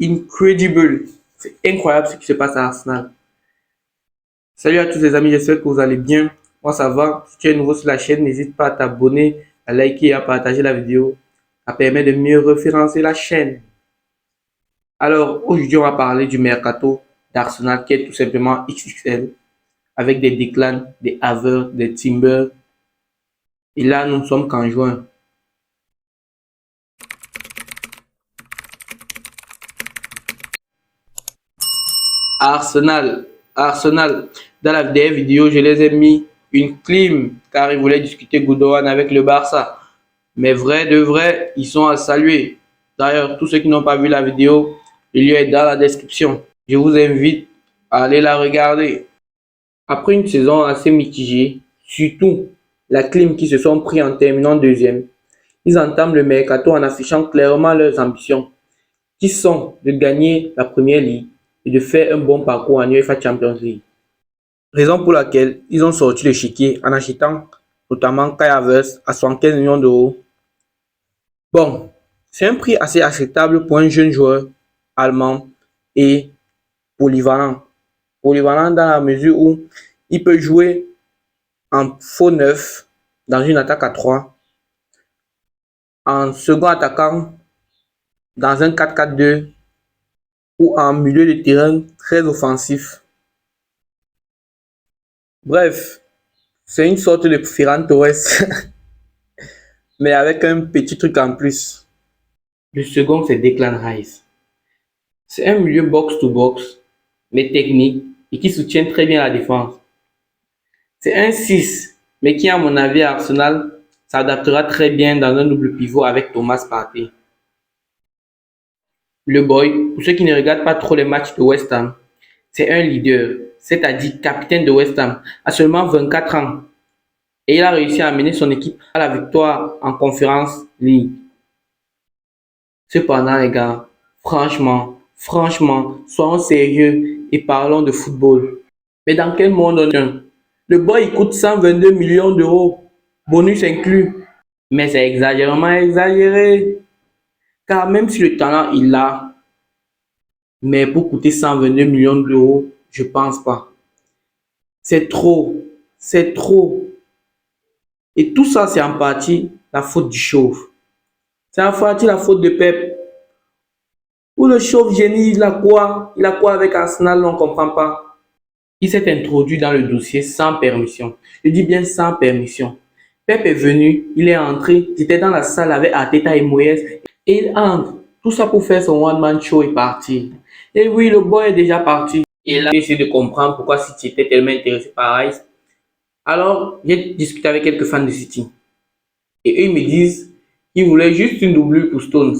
Incredible. C'est incroyable ce qui se passe à Arsenal. Salut à tous les amis, j'espère que vous allez bien. Moi ça va. Si tu es nouveau sur la chaîne, n'hésite pas à t'abonner, à liker et à partager la vidéo. Ça permet de mieux référencer la chaîne. Alors aujourd'hui on va parler du mercato d'Arsenal qui est tout simplement XXL. Avec des Declan, des Havertz, des Timber. Et là nous ne sommes qu'en juin. Arsenal. Dans la dernière vidéo, je les ai mis une clim car ils voulaient discuter Gundogan avec le Barça. Mais vrai de vrai, ils sont à saluer. D'ailleurs, tous ceux qui n'ont pas vu la vidéo, il y est dans la description. Je vous invite à aller la regarder. Après une saison assez mitigée, surtout la clim qui se sont pris en terminant deuxième, ils entament le mercato en affichant clairement leurs ambitions, qui sont de gagner la première ligue et de faire un bon parcours en UEFA Champions League. Raison pour laquelle ils ont sorti le chiquier en achetant notamment Kai Havertz à 75 millions d'euros. Bon, c'est un prix assez acceptable pour un jeune joueur allemand et polyvalent. Polyvalent dans la mesure où il peut jouer en faux neuf dans une attaque à 3, en second attaquant dans un 4-4-2 ou en milieu de terrain très offensif. Bref, c'est une sorte de Ferran Torres, mais avec un petit truc en plus. Le second, c'est Declan Rice. C'est un milieu box-to-box, mais technique et qui soutient très bien la défense. C'est un 6, mais qui, à mon avis, à Arsenal, s'adaptera très bien dans un double pivot avec Thomas Partey. Le boy, pour ceux qui ne regardent pas trop les matchs de West Ham, c'est un leader, c'est-à-dire capitaine de West Ham, à seulement 24 ans. Et il a réussi à amener son équipe à la victoire en Conference League. Cependant, les gars, franchement, soyons sérieux et parlons de football. Mais dans quel monde on est? Le boy il coûte 122 millions d'euros, bonus inclus. Mais c'est exagérément exagéré. Car même si le talent il l'a, mais pour coûter 122 millions d'euros, je pense pas. C'est trop, c'est trop. Et tout ça, c'est en partie la faute du chauve. C'est en partie la faute de Pep. Ou le chauve génie, il a quoi? Il a quoi avec Arsenal? On ne comprend pas. Il s'est introduit dans le dossier sans permission. Je dis bien sans permission. Pep est venu, il est entré, j'étais dans la salle avec Arteta et Moyes et il entre. Tout ça pour faire son one-man show et partir. Et oui, le boy est déjà parti. Et là, j'ai essayé de comprendre pourquoi City était tellement intéressé par Rice. Alors, j'ai discuté avec quelques fans de City. Et eux, ils me disent qu'ils voulaient juste une doublure pour Stones.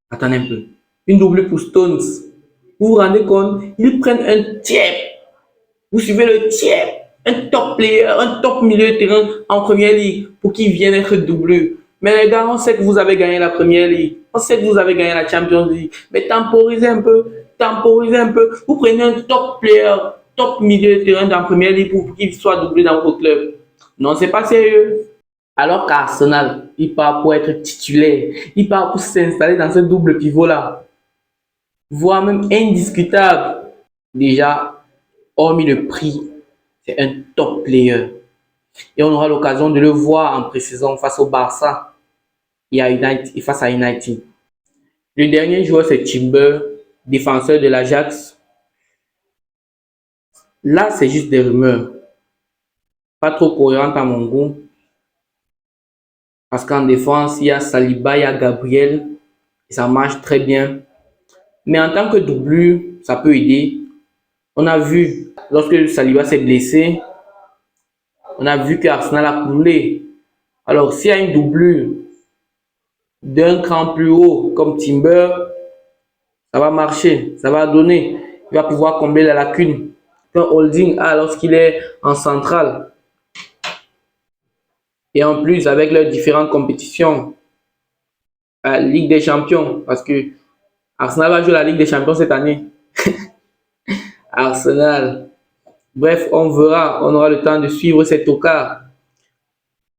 Attendez un peu. Une doublure pour Stones. Vous vous rendez compte? Ils prennent un tiers. Vous suivez le tiers. Un top player, un top milieu de terrain en première ligue pour qu'il vienne être doublure. Mais les gars, on sait que vous avez gagné la première ligue. On sait que vous avez gagné la Champions League. Mais temporisez un peu. Temporisez un peu. Vous prenez un top player, top milieu de terrain dans la première ligue pour qu'il soit doublé dans votre club. Non, c'est pas sérieux. Alors qu'Arsenal, il part pour être titulaire. Il part pour s'installer dans ce double pivot-là. Voire même indiscutable. Déjà, hormis le prix, c'est un top player. Et on aura l'occasion de le voir en pré-saison face au Barça et face à United. Le dernier joueur, c'est Timber, défenseur de l'Ajax. Là, c'est juste des rumeurs. Pas trop cohérentes à mon goût. Parce qu'en défense, il y a Saliba, il y a Gabriel. Et ça marche très bien. Mais en tant que doublure, ça peut aider. On a vu, lorsque Saliba s'est blessé, on a vu que Arsenal a coulé. Alors, s'il y a une doublure d'un cran plus haut, comme Timber, ça va marcher, ça va donner. Il va pouvoir combler la lacune qu'un holding a lorsqu'il est en centrale. Et en plus, avec leurs différentes compétitions, la Ligue des Champions, parce que Arsenal va jouer la Ligue des Champions cette année. Arsenal. Bref, on verra, on aura le temps de suivre cet OCAR.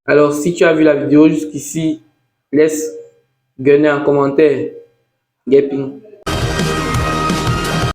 Alors, si tu as vu la vidéo jusqu'ici, Laisse Gunner en commentaire. Gaping.